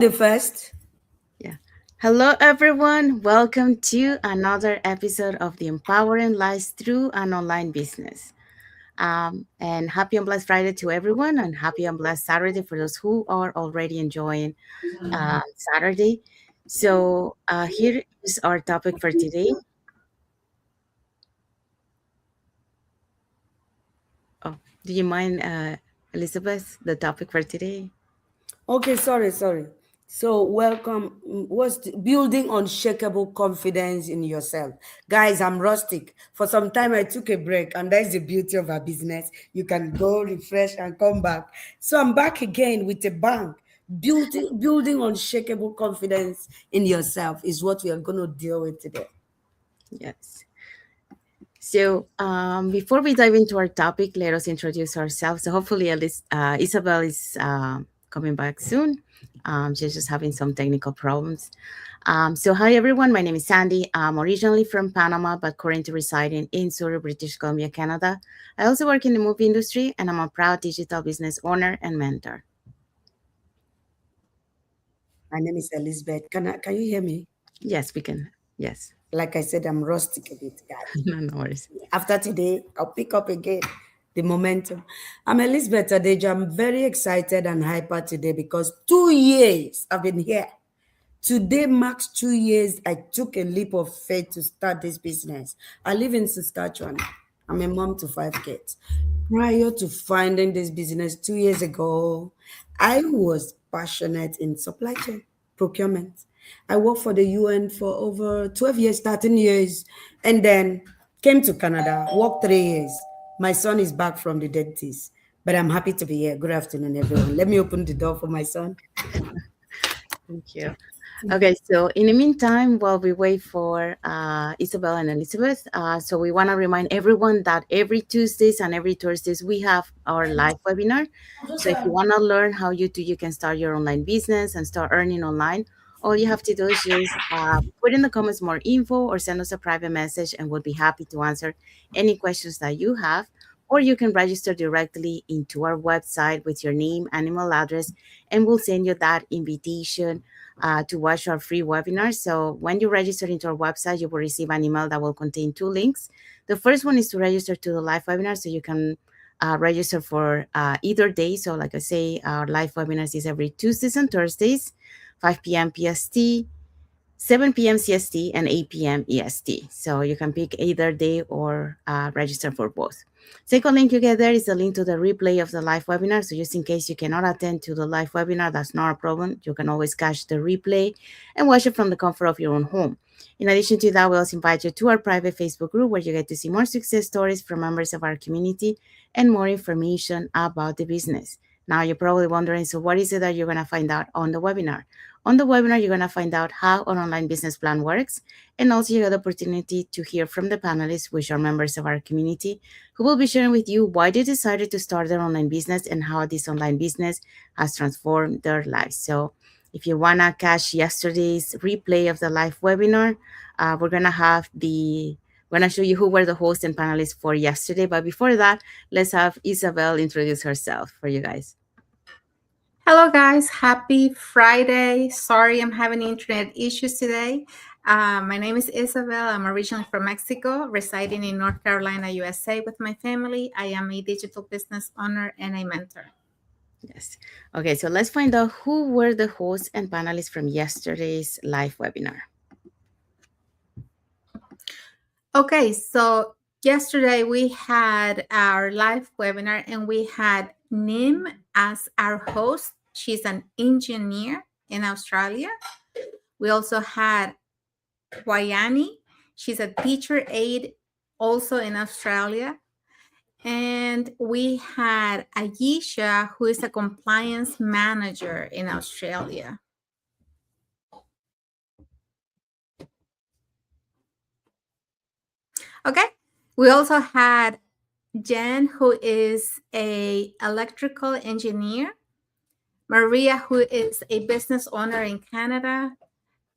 The first. Yeah. Hello, everyone. Welcome to another episode of the Empowering Lives Through an Online Business. And happy and blessed Friday to everyone, and happy and blessed Saturday for those who are already enjoying Saturday. So, here is our topic for today. Oh, do you mind, Elizabeth, the topic for today? Okay, sorry. So, welcome. Building unshakable confidence in yourself? Guys, I'm rustic. For some time, I took a break, and that's the beauty of our business. You can go refresh and come back. So, I'm back again with a bang. Building unshakable confidence in yourself is what we are going to deal with today. Yes. So, before we dive into our topic, let us introduce ourselves. So, hopefully, at least Isabel is coming back soon. She's just having some technical problems. So, hi everyone. My name is Sandy. I'm originally from Panama, but currently residing in Surrey, British Columbia, Canada. I also work in the movie industry, and I'm a proud digital business owner and mentor. My name is Elizabeth. Can you hear me? Yes, we can. Yes, Like I said, I'm rustic a bit, guys. no worries. After today, I'll pick up again the momentum. I'm Elizabeth Adeja. I'm very excited and hyper today because 2 years I've been here. Today marks 2 years I took a leap of faith to start this business. I live in Saskatchewan. I'm a mom to 5 kids. Prior to finding this business 2 years ago, I was passionate in supply chain procurement. I worked for the UN for over 12 years, 13 years, and then came to Canada, worked 3 years. My son is back from the dentist, but I'm happy to be here. Good afternoon, everyone. Let me open the door for my son. Thank you. Okay, so in the meantime, while we wait for Isabel and Elizabeth, so we want to remind everyone that every Tuesdays and every Thursdays we have our live webinar. So if you want to learn how you can start your online business and start earning online, all you have to do is just put in the comments more info or send us a private message, and we'll be happy to answer any questions that you have. Or you can register directly into our website with your name and email address, and we'll send you that invitation to watch our free webinar. So when you register into our website, you will receive an email that will contain two links. The first one is to register to the live webinar, so you can register for either day. So like I say, our live webinars is every Tuesdays and Thursdays, 5 p.m. PST, 7 p.m. CST, and 8 p.m. EST. So you can pick either day or register for both. Second link you get there is the link to the replay of the live webinar. So just in case you cannot attend to the live webinar, that's not a problem. You can always catch the replay and watch it from the comfort of your own home. In addition to that, we also invite you to our private Facebook group where you get to see more success stories from members of our community and more information about the business. Now you're probably wondering, so what is it that you're going to find out on the webinar? On the webinar, you're going to find out how an online business plan works, and also you get the opportunity to hear from the panelists, which are members of our community, who will be sharing with you why they decided to start their online business and how this online business has transformed their lives. So if you want to catch yesterday's replay of the live webinar, we're going to have the we're going to show you who were the hosts and panelists for yesterday. But before that, let's have Isabel introduce herself for you guys. Hello, guys. Happy Friday. Sorry, I'm having internet issues today. My name is Isabel. I'm originally from Mexico, residing in North Carolina, USA, with my family. I am a digital business owner and a mentor. Yes. Okay, so let's find out who were the hosts and panelists from yesterday's live webinar. Okay, so yesterday we had our live webinar and we had Nim as our host. She's an engineer in Australia. We also had Wayani. She's a teacher aide also in Australia. And we had Ayesha, who is a compliance manager in Australia. Okay. We also had Jen, who is a electrical engineer. Maria, who is a business owner in Canada.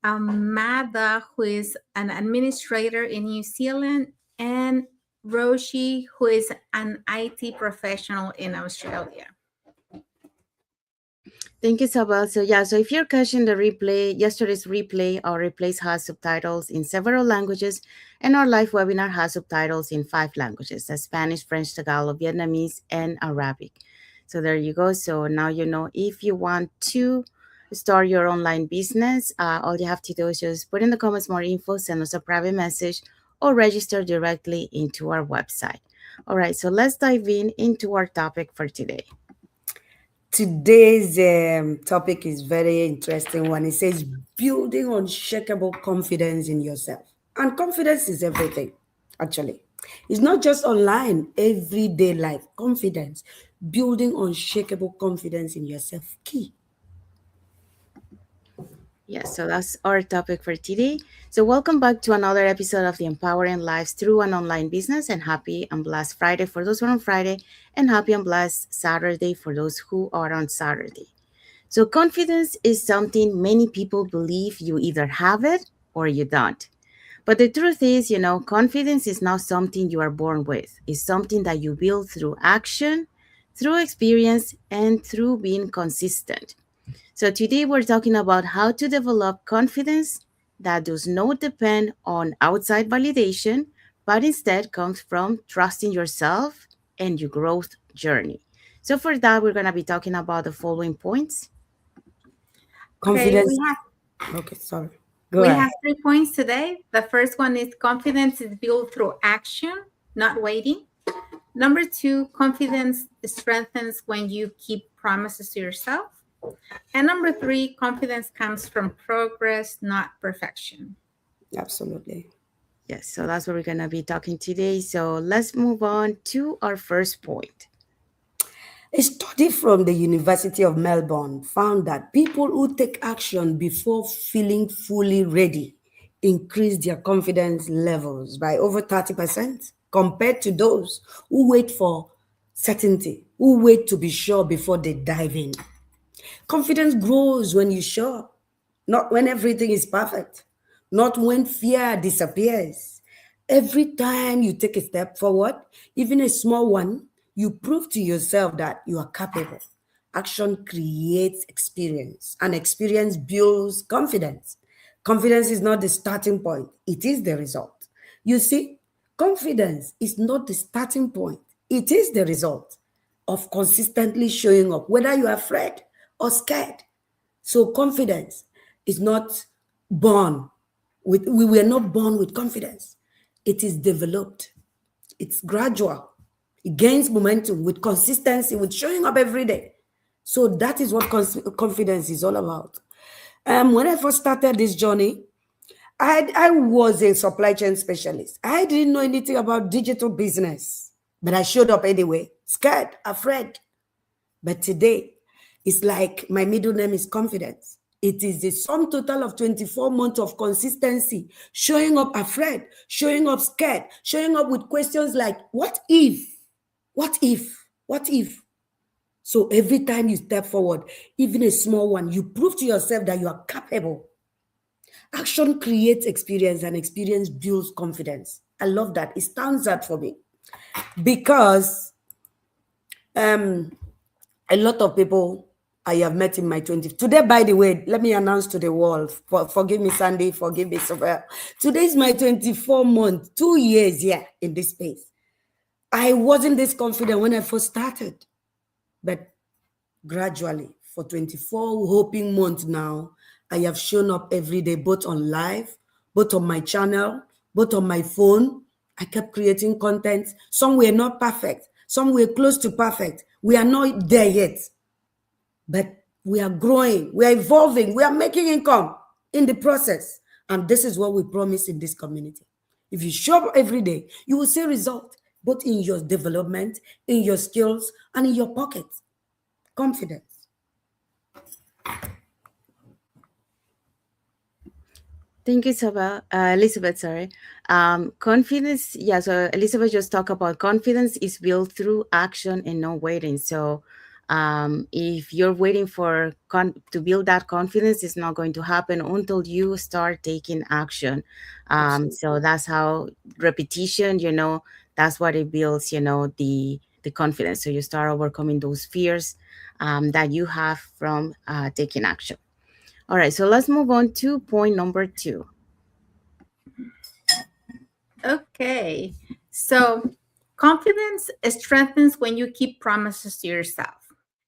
Amada, who is an administrator in New Zealand, and Roshi, who is an IT professional in Australia. Thank you, Sabal. So yeah, so if you're catching the replay, yesterday's replay, our replays has subtitles in several languages, and our live webinar has subtitles in 5 languages: Spanish, French, Tagalog, Vietnamese, and Arabic. So there you go. So now you know if you want to start your online business, all you have to do is just put in the comments more info, send us a private message, or register directly into our website. All right, so let's dive into our topic for today. Today's topic is very interesting one. It says building unshakable confidence in yourself. And confidence is everything, actually. It's not just online, everyday life. Confidence, building unshakable confidence in yourself. Key. Yes, so that's our topic for today. So, welcome back to another episode of the Empowering Lives Through an Online Business. And happy and blessed Friday for those who are on Friday, and happy and blessed Saturday for those who are on Saturday. So, confidence is something many people believe you either have it or you don't. But the truth is, confidence is not something you are born with, it's something that you build through action, through experience, and through being consistent. So today we're talking about how to develop confidence that does not depend on outside validation, but instead comes from trusting yourself and your growth journey. So for that, we're going to be talking about the following points. Okay, Confidence. Okay, sorry. Go we ahead. have 3 points today. The first one is confidence is built through action, not waiting. Number 2, confidence strengthens when you keep promises to yourself. And number 3, confidence comes from progress, not perfection. Absolutely. Yes, so that's what we're going to be talking today. So let's move on to our first point. A study from the University of Melbourne found that people who take action before feeling fully ready increase their confidence levels by over 30% compared to those who wait for certainty, who wait to be sure before they dive in. Confidence grows when you show up, not when everything is perfect, not when fear disappears. Every time you take a step forward, even a small one, you prove to yourself that you are capable. Action creates experience, and experience builds confidence. Confidence is not the starting point, it is the result. You see, confidence is not the starting point, it is the result of consistently showing up, whether you are afraid or scared. So confidence is not born we were not born with confidence. It is developed. It's gradual. It gains momentum with consistency, with showing up every day. So that is what confidence is all about. When I first started this journey, I was a supply chain specialist. I didn't know anything about digital business, but I showed up anyway, scared, afraid. But today, it's like my middle name is confidence. It is the sum total of 24 months of consistency, showing up afraid, showing up scared, showing up with questions like, what if? What if? What if? So every time you step forward, even a small one, you prove to yourself that you are capable. Action creates experience, and experience builds confidence. I love that. It stands out for me because a lot of people I have met in my 20s. Today, by the way, let me announce to the world, forgive me, Sandy, forgive me, Sophia. Today is my 24 month, 2 years here in this space. I wasn't this confident when I first started, but gradually, for 24 hoping months now, I have shown up every day, both on live, both on my channel, both on my phone. I kept creating content. Some were not perfect. Some were close to perfect. We are not there yet. But we are growing. We are evolving. We are making income in the process. And this is what we promise in this community. If you show up every day, you will see results, both in your development, in your skills, and in your pocket. Confidence. Thank you, Elizabeth. Sorry. Confidence. Yeah. So Elizabeth just talked about confidence is built through action and no waiting. So if you're waiting for to build that confidence, it's not going to happen until you start taking action. So that's how repetition. That's what it builds. The confidence. So you start overcoming those fears. that you have from taking action. All right, so let's move on to point number 2. Okay. So confidence strengthens when you keep promises to yourself.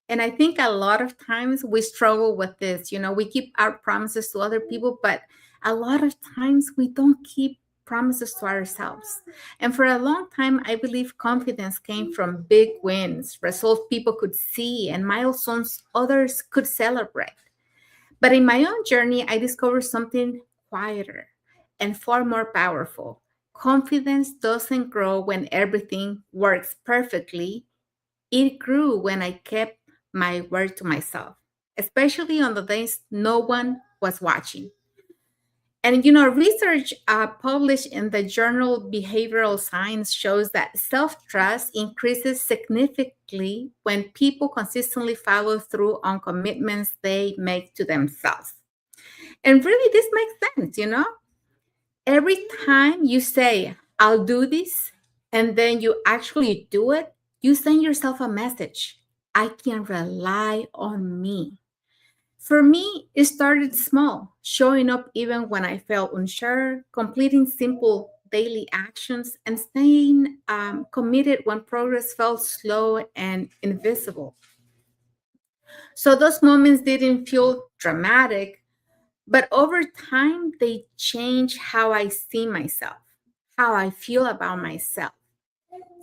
And I think a lot of times we struggle with this. You know, we keep our promises to other people, but a lot of times we don't keep promises to ourselves. And for a long time, I believe confidence came from big wins, results people could see, and milestones others could celebrate. But in my own journey, I discovered something quieter and far more powerful. Confidence doesn't grow when everything works perfectly. It grew when I kept my word to myself, especially on the days no one was watching. And you know, research published in the journal Behavioral Science shows that self trust increases significantly when people consistently follow through on commitments they make to themselves. And really, this makes sense, you know? Every time you say, I'll do this, and then you actually do it, you send yourself a message. I can rely on me. For me, it started small, showing up even when I felt unsure, completing simple daily actions, and staying committed when progress felt slow and invisible. So those moments didn't feel dramatic, but over time, they change how I see myself, how I feel about myself.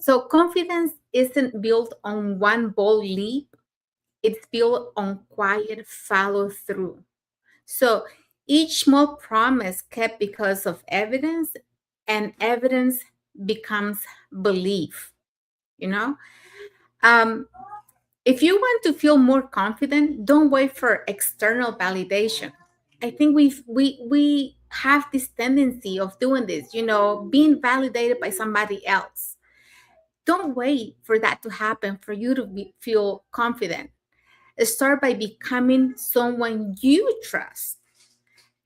So confidence isn't built on one bold leap, it's built on quiet follow through. So each small promise kept because of evidence, and evidence becomes belief, you know? Um, if you want to feel more confident, don't wait for external validation. I think we have this tendency of doing this, you know, being validated by somebody else. Don't wait for that to happen for you to feel confident. Start by becoming someone you trust.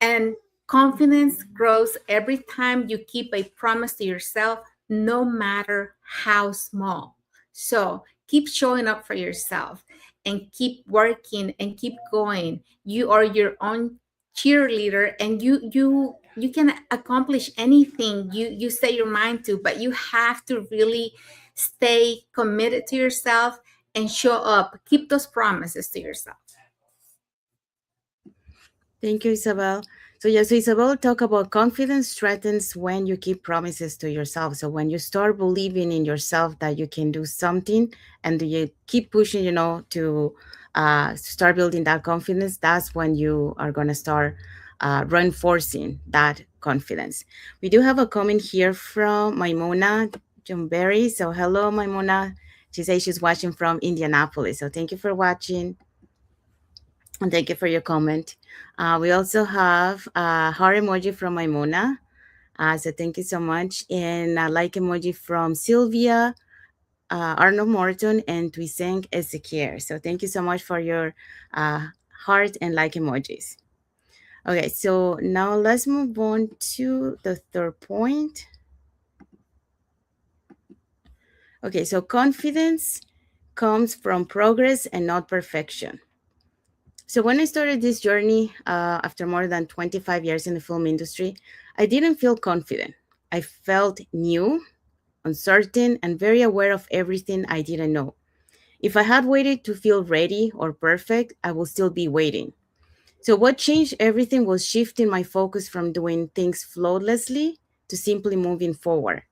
And confidence grows every time you keep a promise to yourself, no matter how small. So keep showing up for yourself and keep working and keep going. You are your own cheerleader, and you can accomplish anything you set your mind to, but you have to really stay committed to yourself and show up. Keep those promises to yourself. Thank you, Isabel. So yes, so Isabel talk about confidence strengthens when you keep promises to yourself. So when you start believing in yourself that you can do something, and you keep pushing, to start building that confidence, that's when you are gonna start reinforcing that confidence. We do have a comment here from Maimuna Jumberry. So hello, Maimuna. She says she's watching from Indianapolis. So thank you for watching. And thank you for your comment. We also have a heart emoji from Maimuna. So thank you so much. And a like emoji from Sylvia, Arnold Morton, and Twiseng Ezekiel. So thank you so much for your heart and like emojis. Okay, so now let's move on to the third point. Okay, so confidence comes from progress and not perfection. So when I started this journey after more than 25 years in the film industry, I didn't feel confident. I felt new, uncertain, and very aware of everything I didn't know. If I had waited to feel ready or perfect, I would still be waiting. So what changed everything was shifting my focus from doing things flawlessly to simply moving forward.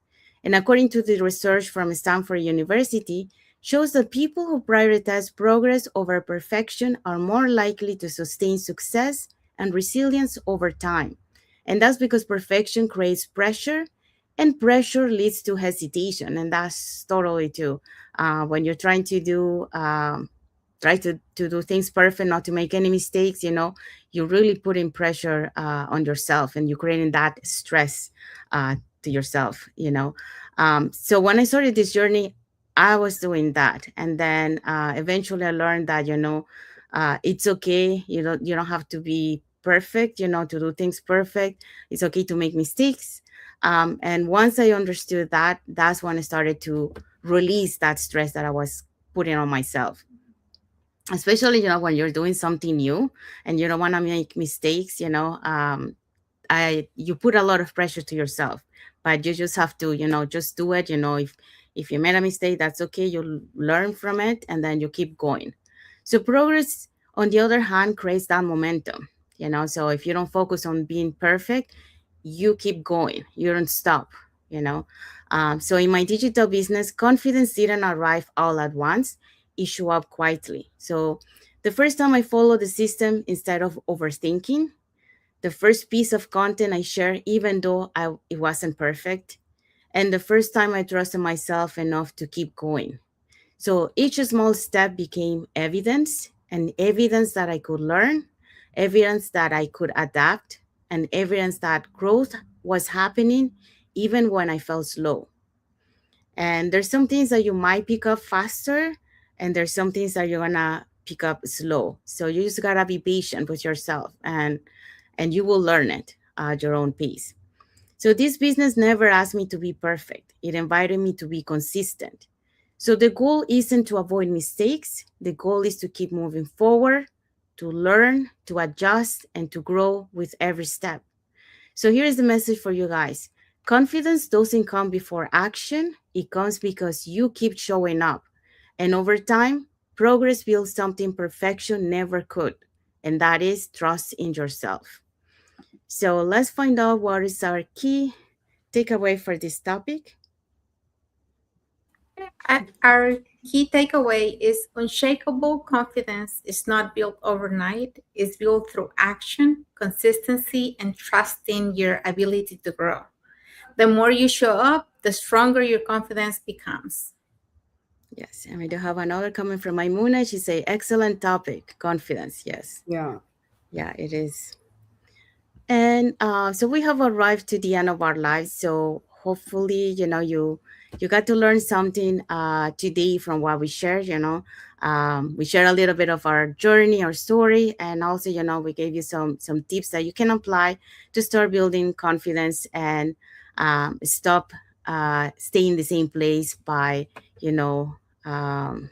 And according to the research from Stanford University, shows that people who prioritize progress over perfection are more likely to sustain success and resilience over time. And that's because perfection creates pressure, and pressure leads to hesitation. And that's totally true. When you're trying to try to do things perfect, not to make any mistakes, you're really putting pressure on yourself, and you're creating that stress to yourself. So when I started this journey, I was doing that, and then eventually I learned that it's okay. You don't have to be perfect. To do things perfect. It's okay to make mistakes. And once I understood that, that's when I started to release that stress that I was putting on myself. especially, when you're doing something new and you don't want to make mistakes, you put a lot of pressure to yourself, but you just have to, just do it. If you made a mistake, that's okay. You learn from it and then you keep going. So progress, on the other hand, creates that momentum. So if you don't focus on being perfect, you keep going, you don't stop. you know so in my digital business, confidence didn't arrive all at once. It showed up quietly. So the first time I followed the system instead of overthinking, the first piece of content I shared, even though it wasn't perfect, and the first time I trusted myself enough to keep going. So each small step became evidence, and evidence that I could learn, evidence that I could adapt, and evidence that growth was happening even when I felt slow. And there's some things that you might pick up faster, and there's some things that you're gonna pick up slow. So you just gotta be patient with yourself, and you will learn it at your own pace. So this business never asked me to be perfect. It invited me to be consistent. So the goal isn't to avoid mistakes. The goal is to keep moving forward, to learn, to adjust, and to grow with every step. So here is the message for you guys. Confidence doesn't come before action. It comes because you keep showing up. And over time, progress builds something perfection never could. And that is trust in yourself. So let's find out what is our key takeaway for this topic. Our key takeaway is unshakable confidence is not built overnight, it's built through action, consistency, and trusting your ability to grow. The more you show up, the stronger your confidence becomes. Yes, and we do have another comment from Maimuna. She say, excellent topic, confidence. Yes, Yeah. yeah, it is. And so we have arrived to the end of our lives. So hopefully, you got to learn something today from what we shared. We share a little bit of our journey, our story, and also, we gave you some tips that you can apply to start building confidence and stop staying in the same place by, you know, um,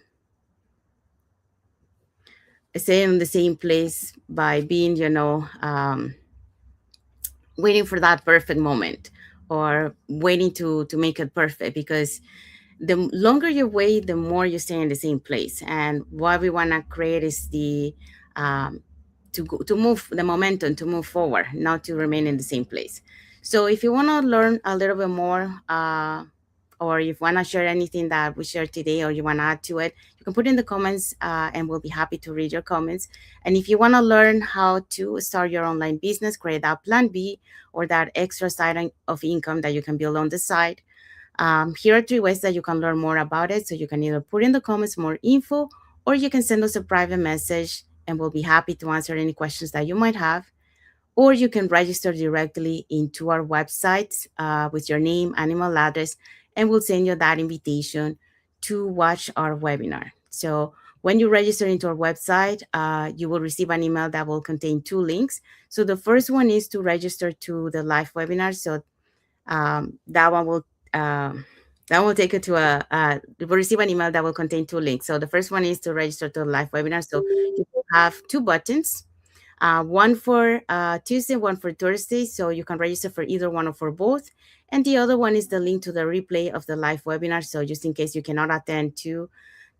staying in the same place by being, waiting for that perfect moment, or waiting to make it perfect, because the longer you wait, the more you stay in the same place. And what we want to create is the um, to move the momentum, to move forward, not to remain in the same place. So if you want to learn a little bit more, or if you want to share anything that we shared today, or you want to add to it, you can put in the comments, and we'll be happy to read your comments. And if you want to learn how to start your online business, create that plan B, or that extra side of income that you can build on the side, here are 3 ways that you can learn more about it. So you can either put in the comments more info, or you can send us a private message, and we'll be happy to answer any questions that you might have. Or you can register directly into our website with your name and email address, and we'll send you that invitation to watch our webinar. So when you register into our website, you will receive an email that will contain 2 links. So the first one is to register to the live webinar. So that one will take you to you will receive an email that will contain 2 links. So the first one is to register to the live webinar. So you will have 2 buttons, one for Tuesday, one for Thursday. So you can register for either one or for both. And the other one is the link to the replay of the live webinar. So just in case you cannot attend to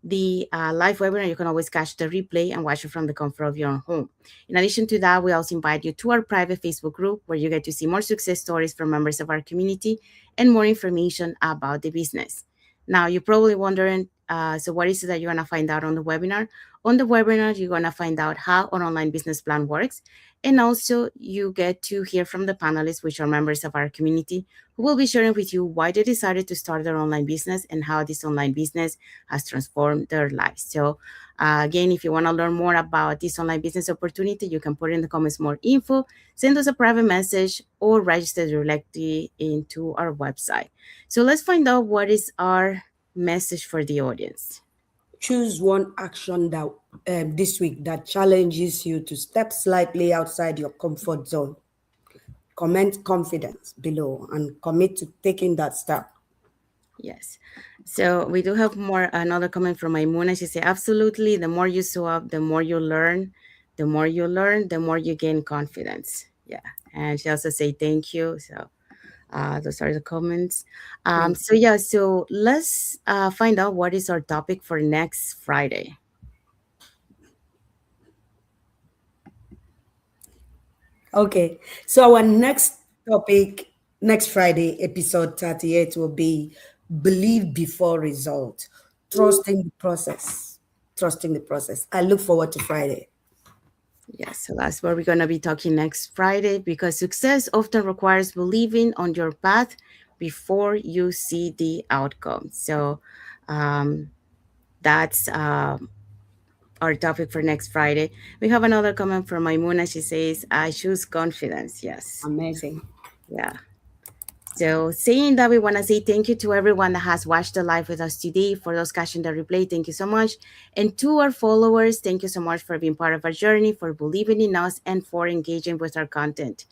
the live webinar, you can always catch the replay and watch it from the comfort of your own home. In addition to that, we also invite you to our private Facebook group, where you get to see more success stories from members of our community and more information about the business. Now, you're probably wondering, so what is it that you're going to find out on the webinar? On the webinar, you're going to find out how an online business plan works. And also, you get to hear from the panelists, which are members of our community, who will be sharing with you why they decided to start their online business and how this online business has transformed their lives. So again, if you want to learn more about this online business opportunity, you can put in the comments more info, send us a private message, or register directly into our website. So let's find out what is our message for the audience. Choose one action that this week that challenges you to step slightly outside your comfort zone. Comment confidence below and commit to taking that step. Yes. So we do have more another comment from Maimuna. She said, absolutely, the more you show up, the more you learn. The more you learn, the more you gain confidence. Yeah. And she also say thank you. So those are the comments. Thank So yeah, so let's find out what is our topic for next Friday. Okay, so our next topic, next Friday, episode 38, will be believe before result, trusting the process. Trusting the process. I look forward to Friday. Yes, so that's what we're going to be talking next Friday because success often requires believing on your path before you see the outcome. So um, that's our topic for next Friday. We have another comment from Maimuna. She says, I choose confidence. Yes. Amazing. Yeah. So, saying that, we want to say thank you to everyone that has watched the live with us today. For those catching the replay, thank you so much. And to our followers, thank you so much for being part of our journey, for believing in us, and for engaging with our content.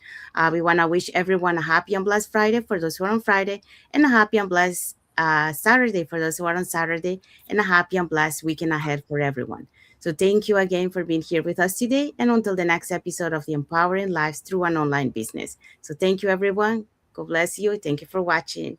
We want to wish everyone a happy and blessed Friday for those who are on Friday, and a happy and blessed Saturday for those who are on Saturday, and a happy and blessed weekend ahead for everyone. So, thank you again for being here with us today. And until the next episode of the Empowering Lives Through an Online Business. So, thank you, everyone. God bless you. Thank you for watching.